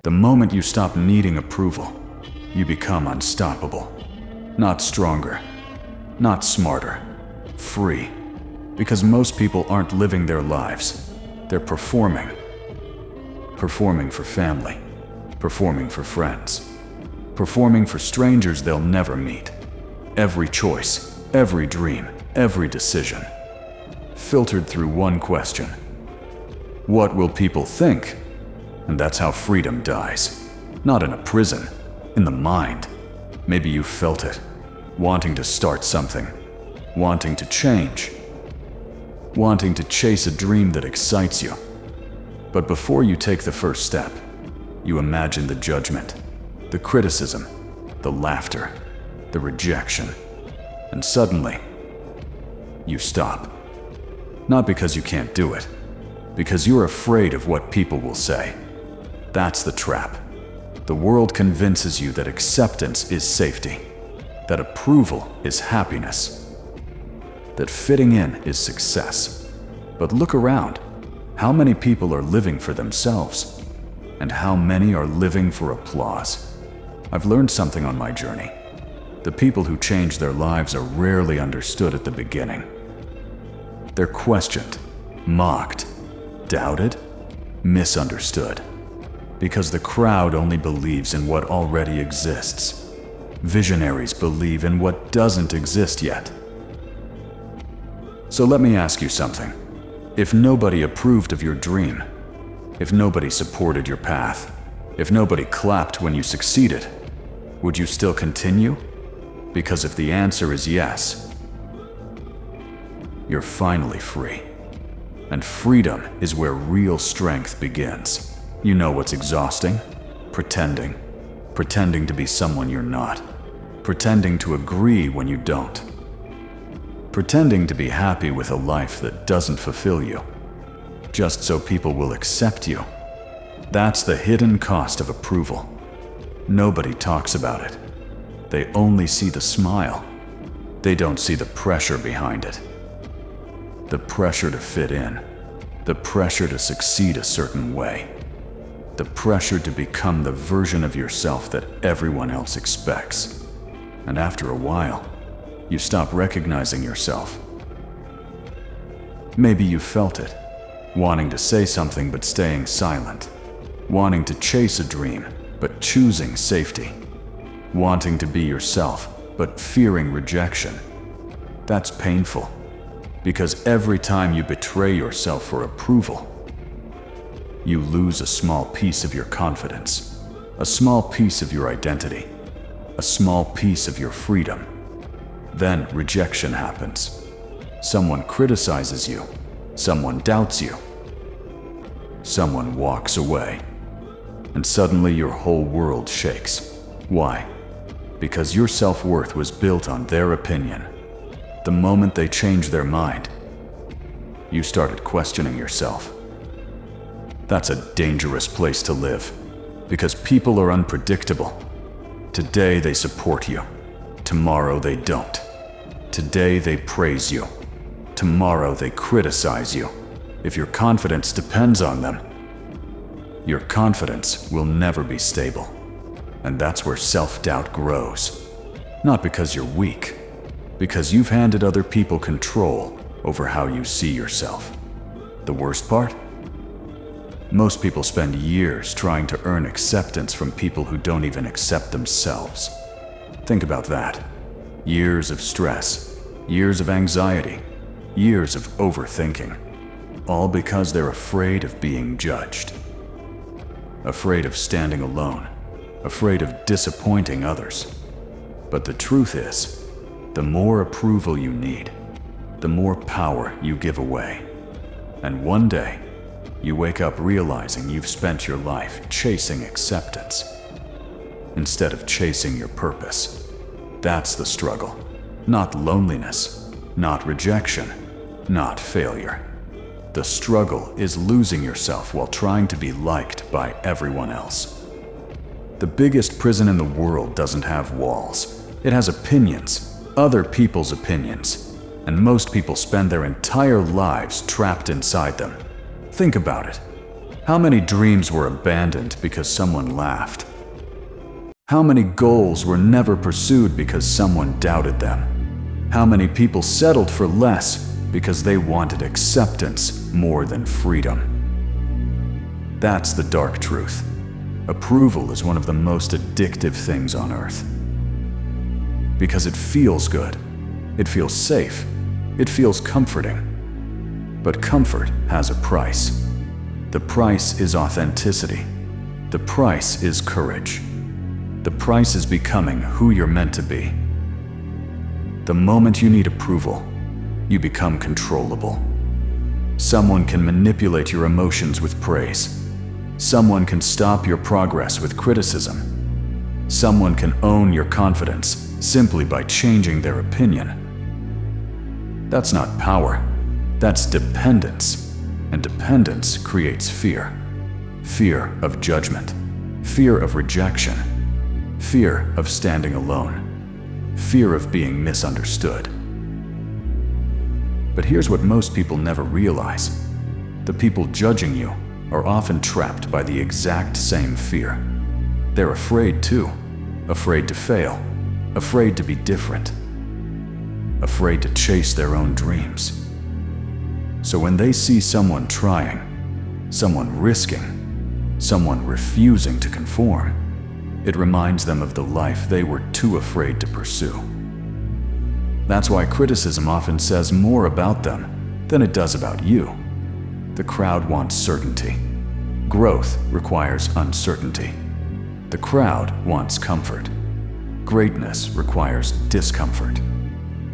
The moment you stop needing approval, you become unstoppable. Not stronger, not smarter, free. Because most people aren't living their lives, they're performing. Performing for family, performing for friends, performing for strangers they'll never meet. Every choice, every dream, every decision, filtered through one question. What will people think? And that's how freedom dies. Not in a prison, in the mind. Maybe you felt it, wanting to start something, wanting to change, wanting to chase a dream that excites you. But before you take the first step, you imagine the judgment, the criticism, the laughter, the rejection, and suddenly, you stop. Not because you can't do it, because you're afraid of what people will say. That's the trap. The world convinces you that acceptance is safety, that approval is happiness, that fitting in is success. But look around. How many people are living for themselves? And how many are living for applause? I've learned something on my journey. The people who change their lives are rarely understood at the beginning. They're questioned, mocked, doubted, misunderstood. Because the crowd only believes in what already exists. Visionaries believe in what doesn't exist yet. So let me ask you something. If nobody approved of your dream, if nobody supported your path, if nobody clapped when you succeeded, would you still continue? Because if the answer is yes, you're finally free. And freedom is where real strength begins. You know what's exhausting? Pretending. Pretending to be someone you're not. Pretending to agree when you don't. Pretending to be happy with a life that doesn't fulfill you, just so people will accept you. That's the hidden cost of approval. Nobody talks about it. They only see the smile. They don't see the pressure behind it. The pressure to fit in. The pressure to succeed a certain way. The pressure to become the version of yourself that everyone else expects. And after a while, you stop recognizing yourself. Maybe you felt it, wanting to say something but staying silent, wanting to chase a dream but choosing safety, wanting to be yourself but fearing rejection. That's painful, because every time you betray yourself for approval, you lose a small piece of your confidence, a small piece of your identity, a small piece of your freedom. Then rejection happens. Someone criticizes you. Someone doubts you. Someone walks away. And suddenly your whole world shakes. Why? Because your self-worth was built on their opinion. The moment they changed their mind, you started questioning yourself. That's a dangerous place to live, because people are unpredictable. Today they support you. Tomorrow they don't. Today they praise you. Tomorrow they criticize you. If your confidence depends on them, your confidence will never be stable. And that's where self-doubt grows. Not because you're weak, because you've handed other people control over how you see yourself. The worst part? Most people spend years trying to earn acceptance from people who don't even accept themselves. Think about that. Years of stress, years of anxiety, years of overthinking, all because they're afraid of being judged. Afraid of standing alone, afraid of disappointing others. But the truth is, the more approval you need, the more power you give away. And one day, you wake up realizing you've spent your life chasing acceptance instead of chasing your purpose. That's the struggle. Not loneliness, not rejection, not failure. The struggle is losing yourself while trying to be liked by everyone else. The biggest prison in the world doesn't have walls. It has opinions, other people's opinions, and most people spend their entire lives trapped inside them. Think about it. How many dreams were abandoned because someone laughed? How many goals were never pursued because someone doubted them? How many people settled for less because they wanted acceptance more than freedom? That's the dark truth. Approval is one of the most addictive things on earth. Because it feels good, it feels safe, it feels comforting. But comfort has a price. The price is authenticity. The price is courage. The price is becoming who you're meant to be. The moment you need approval, you become controllable. Someone can manipulate your emotions with praise. Someone can stop your progress with criticism. Someone can own your confidence simply by changing their opinion. That's not power, that's dependence. And dependence creates fear. Fear of judgment, fear of rejection, fear of standing alone, fear of being misunderstood. But here's what most people never realize. The people judging you are often trapped by the exact same fear. They're afraid too, afraid to fail, afraid to be different, afraid to chase their own dreams. So when they see someone trying, someone risking, someone refusing to conform, it reminds them of the life they were too afraid to pursue. That's why criticism often says more about them than it does about you. The crowd wants certainty. Growth requires uncertainty. The crowd wants comfort. Greatness requires discomfort.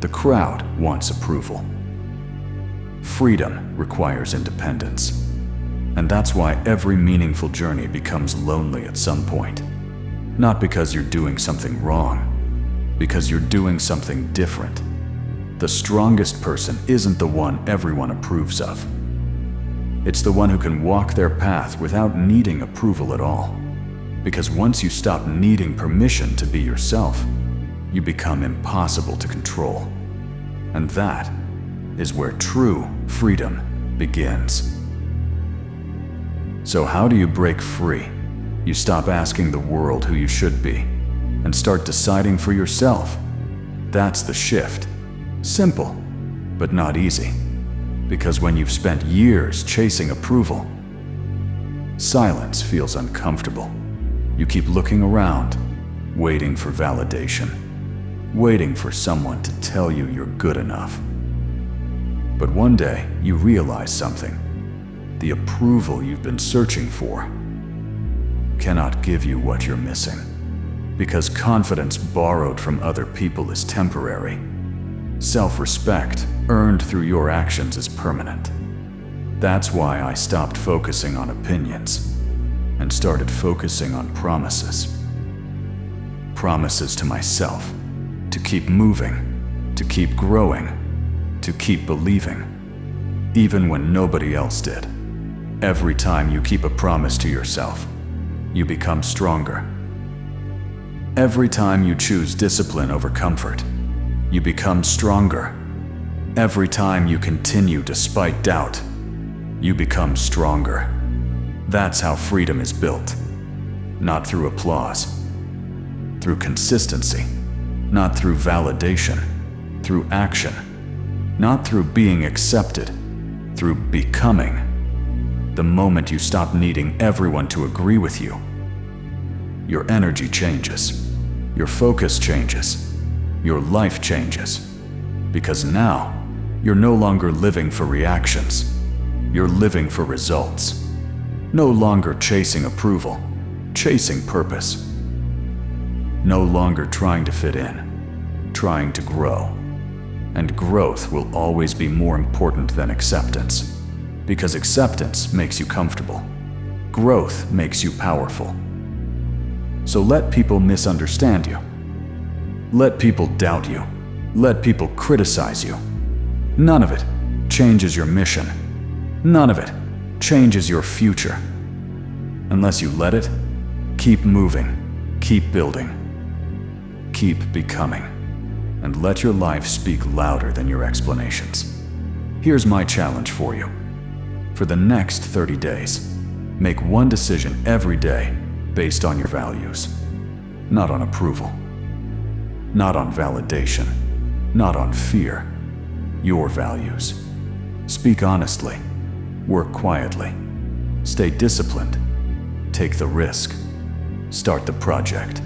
The crowd wants approval. Freedom requires independence. And that's why every meaningful journey becomes lonely at some point. Not because you're doing something wrong, because you're doing something different. The strongest person isn't the one everyone approves of. It's the one who can walk their path without needing approval at all. Because once you stop needing permission to be yourself, you become impossible to control. And that is where true freedom begins. So how do you break free? You stop asking the world who you should be and start deciding for yourself. That's the shift. Simple, but not easy. Because when you've spent years chasing approval, silence feels uncomfortable. You keep looking around, waiting for validation, waiting for someone to tell you you're good enough. But one day, you realize something. The approval you've been searching for cannot give you what you're missing. Because confidence borrowed from other people is temporary. Self-respect earned through your actions is permanent. That's why I stopped focusing on opinions and started focusing on promises. Promises to myself, to keep moving, to keep growing, to keep believing, even when nobody else did. Every time you keep a promise to yourself, you become stronger. Every time you choose discipline over comfort, you become stronger. Every time you continue despite doubt, you become stronger. That's how freedom is built. Not through applause, through consistency, not through validation, through action, not through being accepted, through becoming. The moment you stop needing everyone to agree with you, your energy changes, your focus changes, your life changes. Because now, you're no longer living for reactions, you're living for results. No longer chasing approval, chasing purpose. No longer trying to fit in, trying to grow. And growth will always be more important than acceptance. Because acceptance makes you comfortable. Growth makes you powerful. So let people misunderstand you. Let people doubt you. Let people criticize you. None of it changes your mission. None of it changes your future. Unless you let it, keep moving, keep building, keep becoming, and let your life speak louder than your explanations. Here's my challenge for you. For the next 30 days, Make one decision every day based on your values. Not on approval. Not on validation. Not on fear. Your values. Speak honestly. Work quietly. Stay disciplined. Take the risk. Start the project.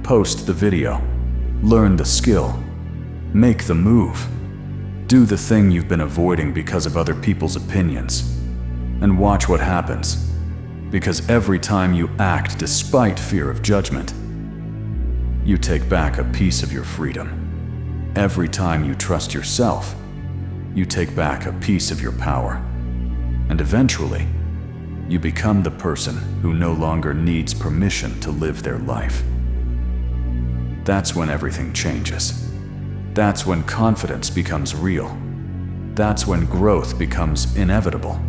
Post the video. Learn the skill. Make the move. Do the thing you've been avoiding because of other people's opinions. And watch what happens. Because every time you act despite fear of judgment, you take back a piece of your freedom. Every time you trust yourself, you take back a piece of your power. And eventually, you become the person who no longer needs permission to live their life. That's when everything changes. That's when confidence becomes real. That's when growth becomes inevitable.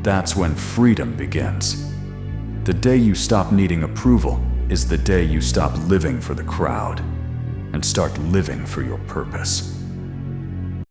That's when freedom begins. The day you stop needing approval is the day you stop living for the crowd and start living for your purpose.